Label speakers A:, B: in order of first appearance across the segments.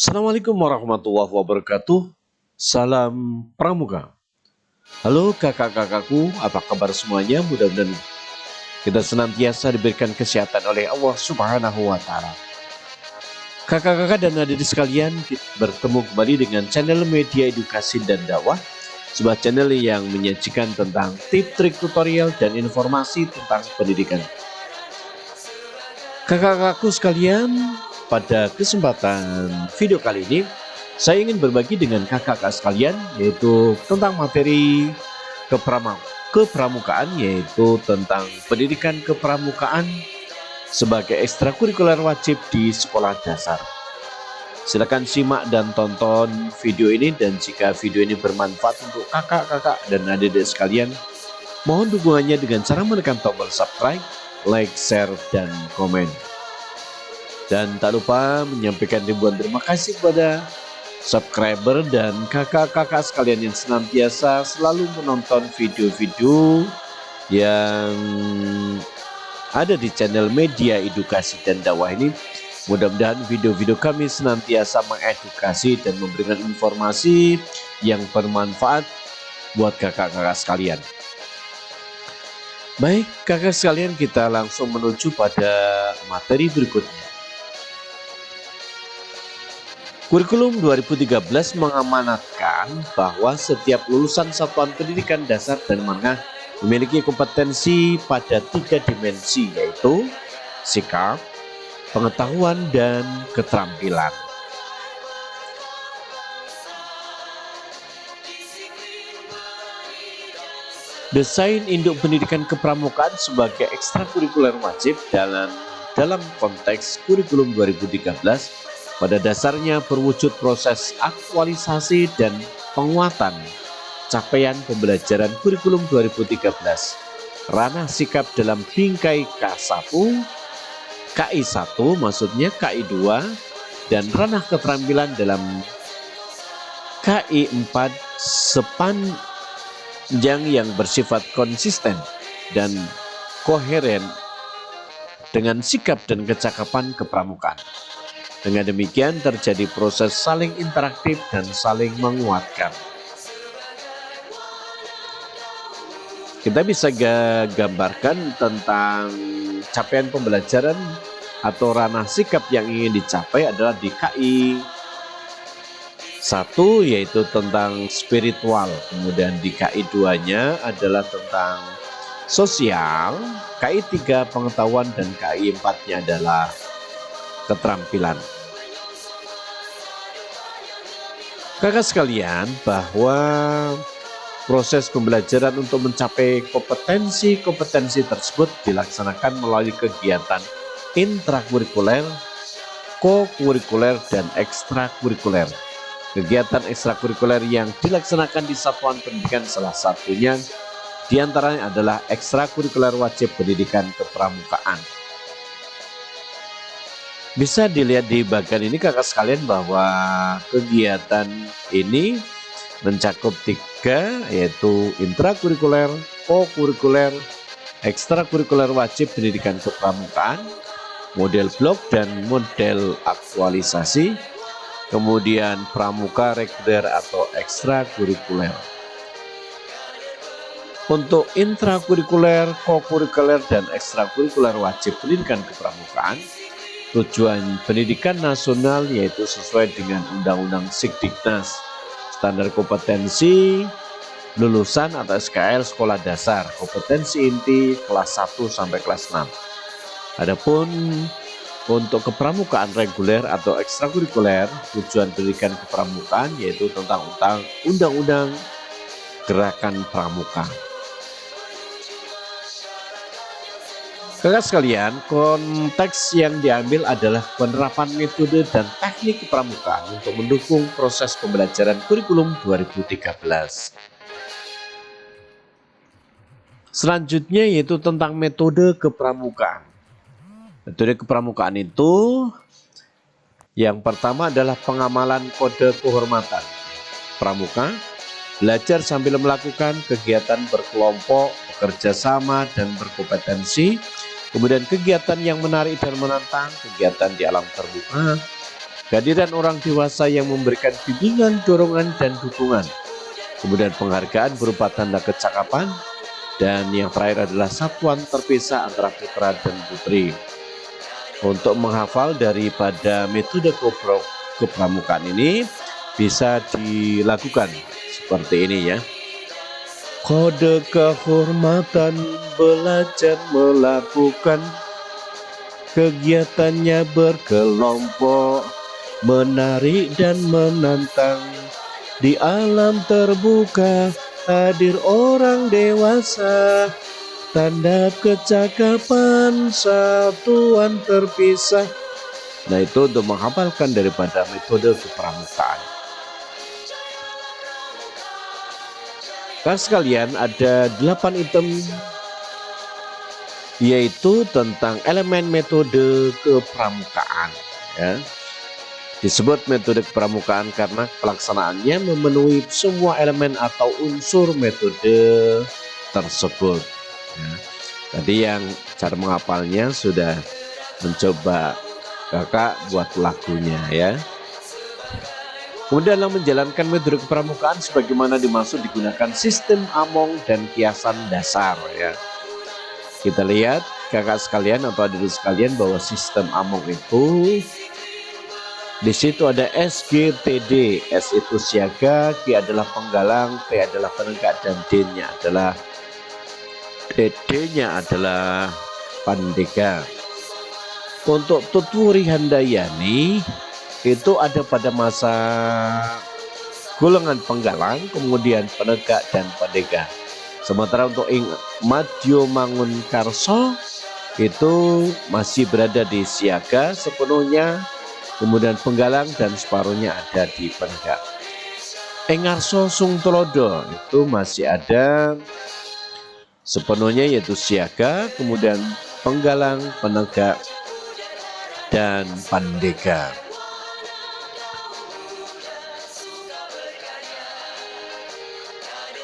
A: Assalamualaikum warahmatullahi wabarakatuh. Salam Pramuka. Halo kakak-kakakku, apa kabar semuanya? Mudah-mudahan kita senantiasa diberikan kesehatan oleh Allah Subhanahu wa Ta'ala. Kakak-kakak dan adik sekalian, kita bertemu kembali dengan channel Media Edukasi dan Dakwah, sebuah channel yang menyajikan tentang tips, trik, tutorial, dan informasi tentang pendidikan. Kakak-kakakku sekalian, pada kesempatan video kali ini, saya ingin berbagi dengan kakak-kakak sekalian, yaitu tentang materi kepramukaan, yaitu tentang pendidikan kepramukaan sebagai ekstrakurikuler wajib di sekolah dasar. Silakan simak dan tonton video ini, dan jika video ini bermanfaat untuk kakak-kakak dan adik-adik sekalian, mohon dukungannya dengan cara menekan tombol subscribe, like, share, dan komen. Dan tak lupa menyampaikan ribuan terima kasih kepada subscriber dan kakak-kakak sekalian yang senantiasa selalu menonton video-video yang ada di channel Media Edukasi dan Dakwah ini. Mudah-mudahan video-video kami senantiasa mengedukasi dan memberikan informasi yang bermanfaat buat kakak-kakak sekalian. Baik kakak sekalian, kita langsung menuju pada materi berikutnya. Kurikulum 2013 mengamanatkan bahwa setiap lulusan satuan pendidikan dasar dan menengah memiliki kompetensi pada 3 dimensi, yaitu sikap, pengetahuan, dan keterampilan. Desain induk pendidikan kepramukaan sebagai ekstrakurikuler wajib dalam konteks kurikulum 2013 pada dasarnya berwujud proses aktualisasi dan penguatan capaian pembelajaran kurikulum 2013. Ranah sikap dalam bingkai K1, KI1 maksudnya KI2, dan ranah keterampilan dalam KI4 sepanjang yang bersifat konsisten dan koheren dengan sikap dan kecakapan kepramukaan. Dengan demikian terjadi proses saling interaktif dan saling menguatkan. Kita bisa gambarkan tentang capaian pembelajaran atau ranah sikap yang ingin dicapai adalah di KI 1, yaitu tentang spiritual. Kemudian di KI 2-nya adalah tentang sosial, KI 3 pengetahuan, dan KI 4-nya adalah keterampilan. Kakak sekalian, bahwa proses pembelajaran untuk mencapai kompetensi tersebut dilaksanakan melalui kegiatan intrakurikuler, kokurikuler, dan ekstrakurikuler. Kegiatan ekstrakurikuler yang dilaksanakan di satuan pendidikan salah satunya diantaranya adalah ekstrakurikuler wajib pendidikan kepramukaan. Bisa dilihat di bagian ini kakak sekalian bahwa kegiatan ini mencakup 3, yaitu intrakurikuler, kokurikuler, ekstrakurikuler wajib pendidikan kepramukaan, model blok dan model aktualisasi, kemudian pramuka reguler atau ekstrakurikuler. Untuk intrakurikuler, kokurikuler, dan ekstrakurikuler wajib pendidikan kepramukaan, tujuan pendidikan nasional yaitu sesuai dengan Undang-Undang Sikdiknas, standar kompetensi lulusan atau SKL sekolah dasar, kompetensi inti kelas 1 sampai kelas 6. Adapun untuk kepramukaan reguler atau ekstrakurikuler, tujuan pendidikan kepramukaan yaitu tentang Undang-Undang Gerakan Pramuka. Kakak sekalian, konteks yang diambil adalah penerapan metode dan teknik kepramukaan untuk mendukung proses pembelajaran kurikulum 2013. Selanjutnya yaitu tentang metode kepramukaan. Metode kepramukaan itu yang pertama adalah pengamalan kode kehormatan. Pramuka belajar sambil melakukan kegiatan berkelompok, bekerja sama, dan berkompetensi. Kemudian kegiatan yang menarik dan menantang, kegiatan di alam terbuka, kehadiran orang dewasa yang memberikan bimbingan, dorongan, dan dukungan. Kemudian penghargaan berupa tanda kecakapan. Dan yang terakhir adalah satuan terpisah antara putra dan putri. Untuk menghafal daripada metode kepramukaan ini bisa dilakukan seperti ini ya. Kode kehormatan belajar melakukan kegiatannya berkelompok, menarik dan menantang. Di alam terbuka hadir orang dewasa, tanda kecakapan satuan terpisah. Nah, itu untuk menghafalkan daripada metode kepramukaan. Kan sekalian, ada 8 item, yaitu tentang elemen metode kepramukaan ya. Disebut metode kepramukaan karena pelaksanaannya memenuhi semua elemen atau unsur metode tersebut ya. Tadi yang cara menghafalnya sudah mencoba kakak buat lagunya ya. Kemudian dalam menjalankan metode kepramukaan sebagaimana dimaksud digunakan sistem among dan kiasan dasar ya. Kita lihat kakak sekalian atau adik sekalian bahwa sistem among itu di situ ada SGTD. S itu siaga, G adalah penggalang, P adalah penegak, dan D-nya adalah pandega. Untuk Tutwuri Handayani itu ada pada masa golongan penggalang, kemudian penegak dan pandega. Sementara untuk Madyo Mangunkarso itu masih berada di siaga sepenuhnya, kemudian penggalang dan separuhnya ada di penegak. Engarso Sungtolodo itu masih ada sepenuhnya yaitu siaga, kemudian penggalang, penegak, dan pandega.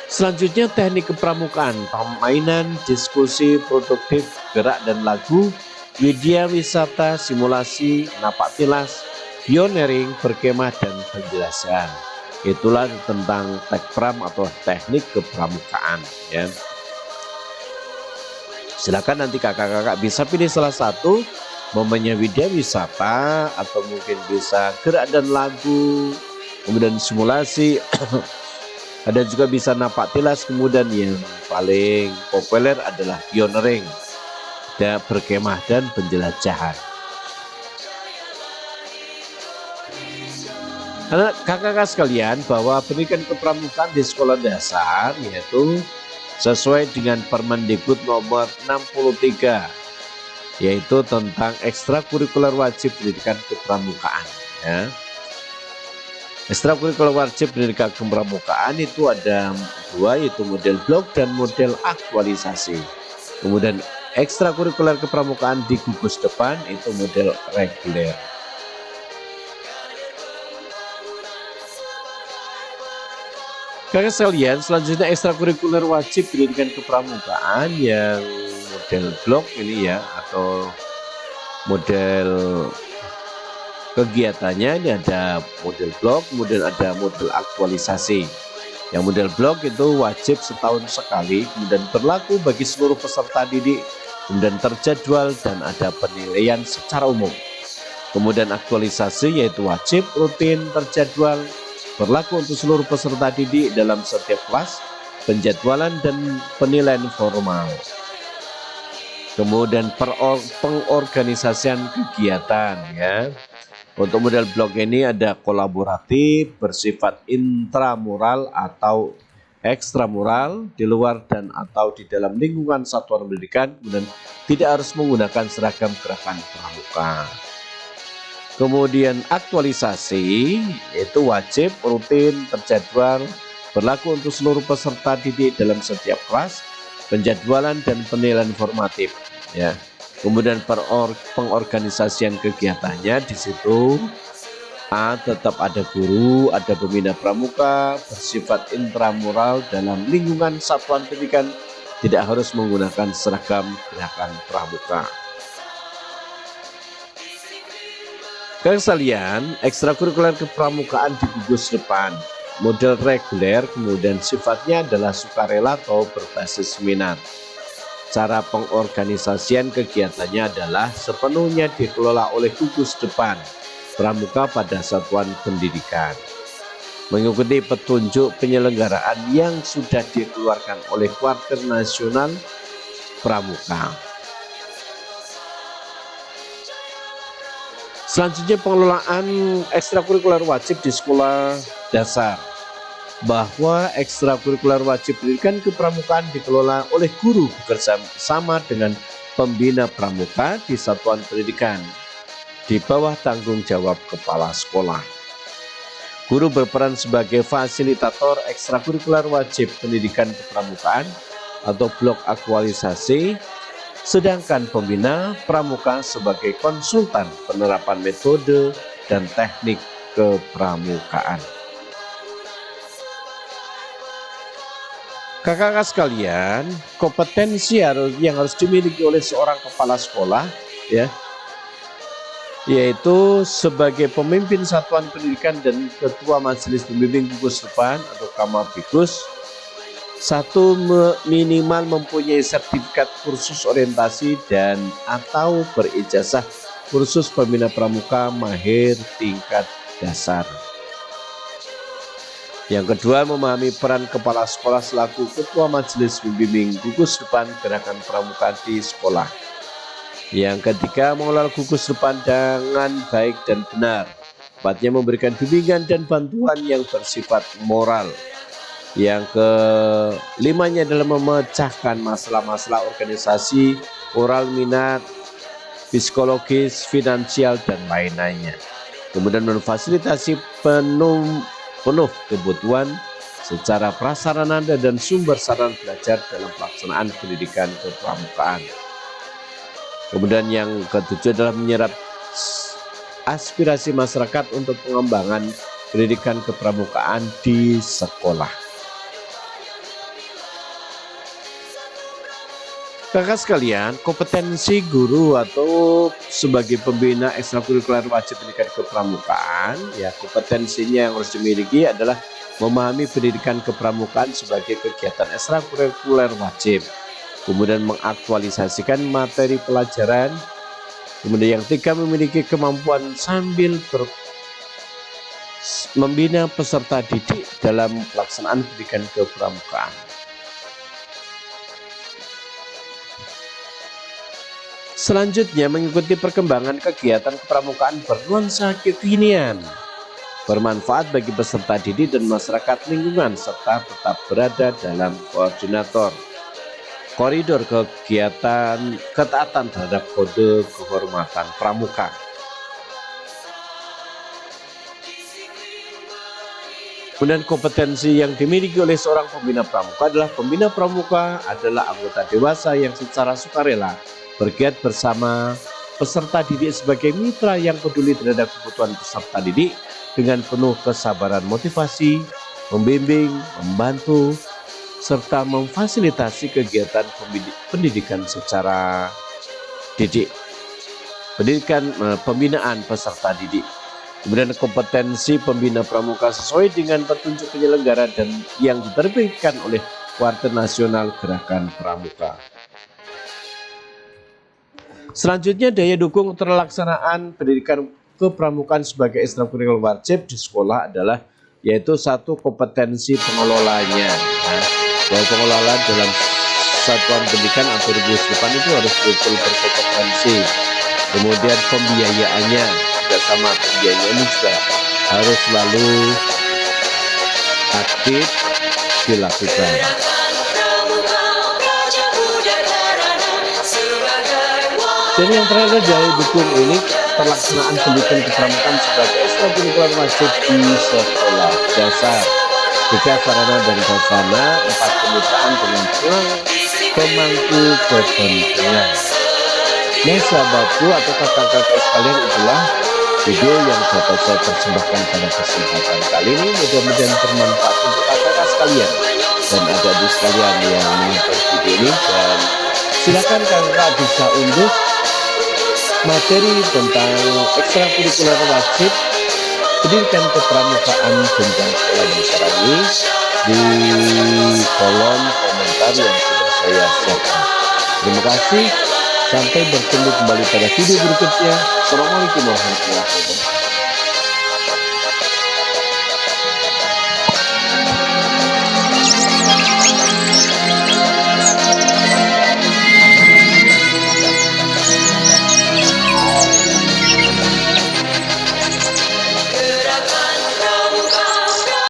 A: Selanjutnya teknik kepramukaan, permainan, diskusi, produktif, gerak dan lagu, widya wisata, simulasi, napak tilas, pioneering, berkemah, dan penjelasan. Itulah tentang tekpram atau teknik kepramukaan ya. Silakan nanti kakak-kakak bisa pilih salah satu, momennya widya wisata atau mungkin bisa gerak dan lagu, kemudian simulasi. Ada juga bisa napak tilas, kemudian yang paling populer adalah pioneering, dan berkemah dan penjelajahan. Kakak-kakak sekalian, bahwa pendidikan kepramukaan di sekolah dasar yaitu sesuai dengan Permendikbud nomor 63, yaitu tentang ekstrakurikuler wajib pendidikan kepramukaan ya. Ekstrakurikuler wajib pendidikan kepramukaan itu ada 2, yaitu model blok dan model aktualisasi. Kemudian ekstrakurikuler kepramukaan di gugus depan itu model reguler. Kakak sekalian, selanjutnya ekstrakurikuler wajib pendidikan kepramukaan yang model blok ini ya, atau model kegiatannya ini ada model blok, kemudian ada model aktualisasi. Yang model blok itu wajib setahun sekali, kemudian berlaku bagi seluruh peserta didik, kemudian terjadwal dan ada penilaian secara umum. Kemudian aktualisasi yaitu wajib, rutin, terjadwal, berlaku untuk seluruh peserta didik dalam setiap kelas, penjadwalan dan penilaian formal. Kemudian pengorganisasian kegiatan ya. Untuk model blok ini ada kolaboratif, bersifat intramural atau ekstramural, di luar dan atau di dalam lingkungan satuan pendidikan, kemudian tidak harus menggunakan seragam gerakan pramuka. Kemudian aktualisasi itu wajib, rutin, terjadwal, berlaku untuk seluruh peserta didik dalam setiap kelas, penjadwalan dan penilaian formatif ya. Kemudian pengorganisasian kegiatannya di situ tetap ada guru, ada pembina pramuka, bersifat intramural dalam lingkungan satuan pendidikan, tidak harus menggunakan seragam gerakan pramuka. Kakak sekalian, ekstrakurikuler kepramukaan di gugus depan, model reguler, kemudian sifatnya adalah sukarela atau berbasis minat. Cara pengorganisasian kegiatannya adalah sepenuhnya dikelola oleh gugus depan pramuka pada satuan pendidikan, mengikuti petunjuk penyelenggaraan yang sudah dikeluarkan oleh Kuartir Nasional Pramuka. Selanjutnya, pengelolaan ekstrakurikuler wajib di sekolah dasar, bahwa ekstrakurikuler wajib pendidikan kepramukaan dikelola oleh guru bekerja sama dengan pembina pramuka di satuan pendidikan di bawah tanggung jawab kepala sekolah. Guru berperan sebagai fasilitator ekstrakurikuler wajib pendidikan kepramukaan atau blok aktualisasi, sedangkan pembina pramuka sebagai konsultan penerapan metode dan teknik kepramukaan. Kakak-kakak sekalian, kompetensi yang harus dimiliki oleh seorang kepala sekolah, yaitu sebagai pemimpin satuan pendidikan dan ketua majelis pembimbing gugus depan atau Kamabigus. Satu, minimal mempunyai sertifikat kursus orientasi dan atau berijazah kursus pembina pramuka mahir tingkat dasar. Yang kedua, memahami peran kepala sekolah selaku ketua majelis pembimbing gugus depan gerakan pramuka di sekolah. Yang ketiga, mengelola gugus depan dengan baik dan benar, tepatnya memberikan bimbingan dan bantuan yang bersifat moral. Yang kelimanya adalah memecahkan masalah-masalah organisasi, moral, minat, psikologis, finansial, dan lain-lainnya. Kemudian memfasilitasi penuh kebutuhan secara prasarana dan sumber sarana belajar dalam pelaksanaan pendidikan kepramukaan. Kemudian yang ketujuh adalah menyerap aspirasi masyarakat untuk pengembangan pendidikan kepramukaan di sekolah. Kakak sekalian, kompetensi guru atau sebagai pembina ekstrakurikuler wajib pendidikan kepramukaan, kompetensinya yang harus dimiliki adalah memahami pendidikan kepramukaan sebagai kegiatan ekstrakurikuler wajib, kemudian mengaktualisasikan materi pelajaran, kemudian yang ketiga memiliki kemampuan sambil membina peserta didik dalam pelaksanaan pendidikan kepramukaan. Selanjutnya, mengikuti perkembangan kegiatan kepramukaan bernuansa kekinian, bermanfaat bagi peserta didik dan masyarakat lingkungan, serta tetap berada dalam koridor kegiatan ketaatan terhadap kode kehormatan pramuka. Kemudian kompetensi yang dimiliki oleh seorang pembina pramuka adalah pembina pramuka adalah anggota dewasa yang secara sukarela bergiat bersama peserta didik sebagai mitra yang peduli terhadap kebutuhan peserta didik dengan penuh kesabaran, motivasi, membimbing, membantu, serta memfasilitasi kegiatan pendidikan secara pembinaan peserta didik. Kemudian kompetensi pembina pramuka sesuai dengan petunjuk penyelenggara dan yang diterbitkan oleh Kuartir Nasional Gerakan Pramuka. Selanjutnya, daya dukung terlaksanaan pendidikan kepramukaan sebagai ekstrakurikuler wajib di sekolah adalah yaitu satu, kompetensi pengelolanya. Bahwa pengelola dalam satuan pendidikan atau gugus depan itu harus betul berkompetensi. Kemudian pembiayaannya juga sama, pembiayaan juga harus selalu aktif dilakukan. Dan yang terakhir, daya dukung ini pelaksanaan pendidikan kepramukaan sebagai ekstrakurikuler wajib di sekolah dasar. 3, sarana dan prasarana. 4, kemitraan dengan pemangku kepentingan. Nah, sahabatku atau kakak-kakak sekalian, itulah video yang dapat saya persembahkan pada kesempatan kali ini. Mudah-mudahan bermanfaat untuk kakak-kakak sekalian dan adik-adik sekalian yang menonton video ini. Dan silakan kakak bisa unduh materi tentang ekstrakurikuler wajib pendidikan kepramukaan jenjang sekolah dasar ini di kolom komentar yang sudah saya share. Terima kasih, sampai bertemu kembali pada video berikutnya. Assalamualaikum warahmatullahi wabarakatuh.